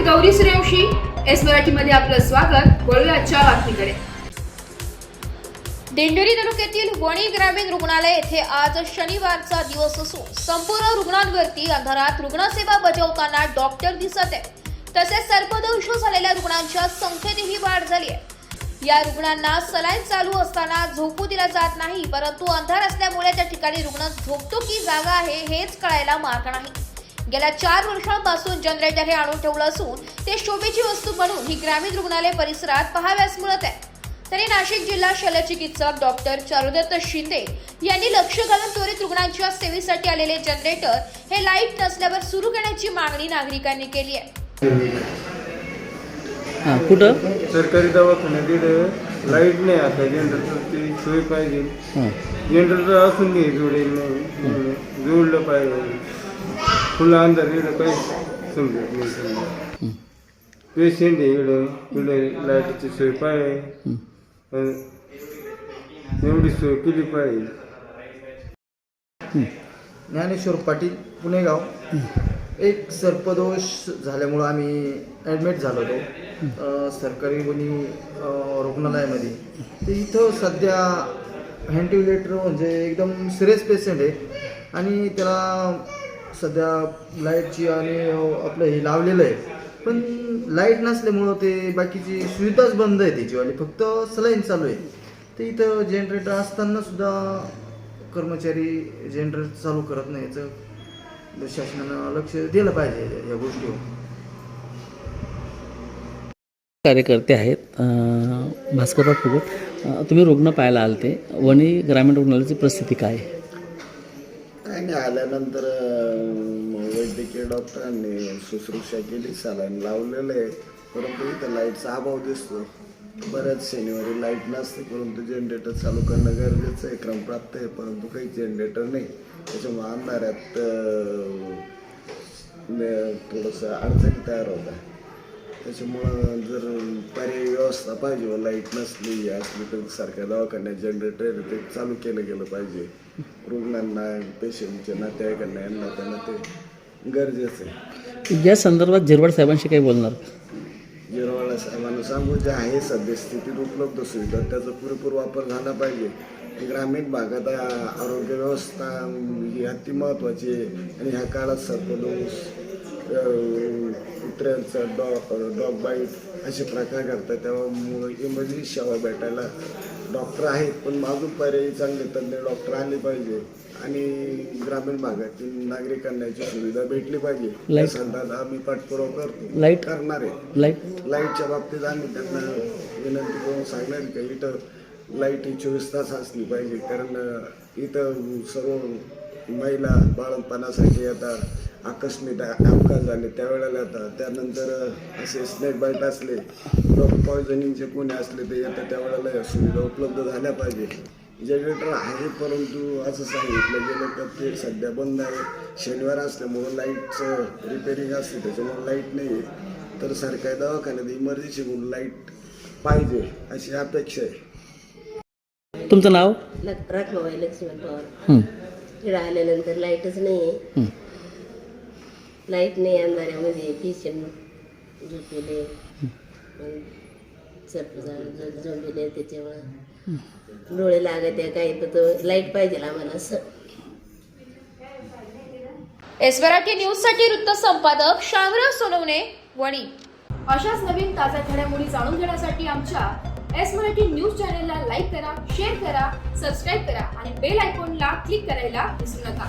Gauri Suryavanshi. S मराठीमध्ये आपलं स्वागत. वळूया आजच्या बातमीकडे. दिंडोरी तालुक्यातील वणी ग्रामीण रुग्णालय येथे आज शनिवारचा दिवस असून संपूर्ण रुग्णांवरती अंधारात रुग्णसेवा बजावताना डॉक्टर दिसत आहे. तसेच सर्पदंश झालेल्या रुग्णांच्या संख्येतही वाढ झाली आहे. या रुग्णांना सलाईन चालू असताना झोपू दिला जात नाही, परंतु अंधार असल्यामुळे त्या ठिकाणी रुग्ण झोपतो की जागा आहे हेच कळायला मार्ग नाही. गेल्या 4 वर्षांपासून जनरेटर हे आणून ठेवलं असून ते शोभेची वस्तू बनून ही ग्रामीण रुग्णालय परिसरात पाहाव्यास मिळत आहे. तरी नाशिक जिल्हा शल्यचिकित्सक डॉक्टर चारुदत्त शिंदे यांनी लक्ष घालून त्वरित रुग्णांच्या सेवेसाठी आलेले जनरेटर हे लाईट नसल्यावर सुरू करण्याची मागणी नागरिकांनी केली आहे. कुठं सरकारी दवाखान्यात तिथे लाईट नाही, आता जनरेटरची सोय पाहिजे. जनरेटर असून नाही जोडेल नाही, जोडलं पाहिजे. खुला अंधार इकडं काही समजत नाही. पेशंट आहे इकडं लाईटची सोय पाहिजे, एवढी सोय केली पाहिजे. ज्ञानेश्वर पाटील, पुणेगाव. एक सर्पदोष झाल्यामुळं आम्ही ॲडमिट झालो होतो सरकारी वणी रुग्णालयामध्ये. तर इथं सध्या व्हेंटिलेटर म्हणजे एकदम सिरियस पेशंट आहे आणि त्याला सध्या लाईटची आणि आपलं हे लावलेलं आहे, पण लाईट नसल्यामुळं ते बाकीची सुविधाच बंद आहे त्याचीवाली, फक्त सलाईन चालू आहे. तर इथं जनरेटर असताना सुद्धा कर्मचारी जनरेटर चालू करत नाही. याचं शासनानं लक्ष दिलं पाहिजे या गोष्टीवर. कार्यकर्ते आहेत भास्करराव फुगट, तुम्ही रुग्ण पाहायला आलते. वणी ग्रामीण रुग्णालयाची परिस्थिती काय आहे? आणि आल्यानंतर वैद्यकीय डॉक्टरांनी शुश्रूषा केली, सलाईन लावलेलं आहे, परंतु इथं लाईटचा अभाव दिसतो. बऱ्याच शनिवारी लाईट नसते, परंतु जनरेटर चालू करणं गरजेचं आहे, क्रमप्राप्त आहे, परंतु काही जनरेटर नाही. त्याच्यामुळे अंधारात थोडंसं अडचणी तयार होतात. त्याच्यामुळं जर पर्यायी व्यवस्था पाहिजे व लाईट नसली असली तर सरकारी दवाखान्यात जनरेटर ते चालू केलं गेलं पाहिजे. रुग्णांना, पेशंटच्या नातेवाईकांना, यांना त्यांना ते गरजेचं आहे. या संदर्भात जिरवाड साहेबांशी काही बोलणार? जिरवाडा साहेबांना सांगू, जे आहे सद्यस्थितीत उपलब्ध सुविधा त्याचा पुरेपूर वापर झाला पाहिजे. ग्रामीण भागात आरोग्य व्यवस्था ही अति महत्त्वाची आहे आणि ह्या काळात सर्पदंश, कुत्र्यांचा डॉग बाईट असे प्रकार घडतात. त्यामुळे इमर्जन्सी सेवा भेटायला डॉक्टर आहेत, पण अजून पर्यायी चांगले तज्ञ डॉक्टर आले पाहिजे आणि ग्रामीण भागातील नागरिकांना याची सुविधा भेटली पाहिजे. या संदर्भात आम्ही पाठपुरावा करणार आहे. लाईटच्या बाबतीत आम्ही त्यांना विनंती करून सांगणार की इथं लाईट ही 24 तास असली पाहिजे, कारण इथं सर्व महिला बाळंतपणासाठी येतात, आकस्मिक अपघात झाले त्यावेळेला येतात, त्यानंतर असे स्नेक बाईट असले, पॉयझनिंगचे कोणी असले ते येतात, त्यावेळेला या सुविधा उपलब्ध झाल्या पाहिजे. जनरेटर आहे, परंतु असं सांगितलं गेलं तर ते सध्या बंद आहे. शनिवार असल्यामुळं लाईटचं रिपेरिंग असते, त्याच्यामुळे लाईट नाही आहे. तर सरकारी दवाखान्यात इमर्जन्सी म्हणून लाईट पाहिजे अशी अपेक्षा आहे. तुमचं नाव? राखमाबाई लक्ष्मण पवार. इकडे आल्यानंतर लाईटच नाही आहे. लाईट नाही, अंधाऱ्यामध्ये पेशंट झोपलेले, झोपलेले, त्याच्यामुळं डोळे लागत आहे काही, तर लाईट पाहिजे आम्हाला असं. एस मराठी न्यूजसाठी वृत्त संपादक शामराव सोनवणे, वणी. अशाच नवीन ताज्या घडामोडी जाणून घेण्यासाठी आमच्या एस मराठी न्यूज चॅनलला लाईक करा, शेअर करा, सबस्क्राईब करा आणि बेल आयकॉनला क्लिक करायला विसरू नका.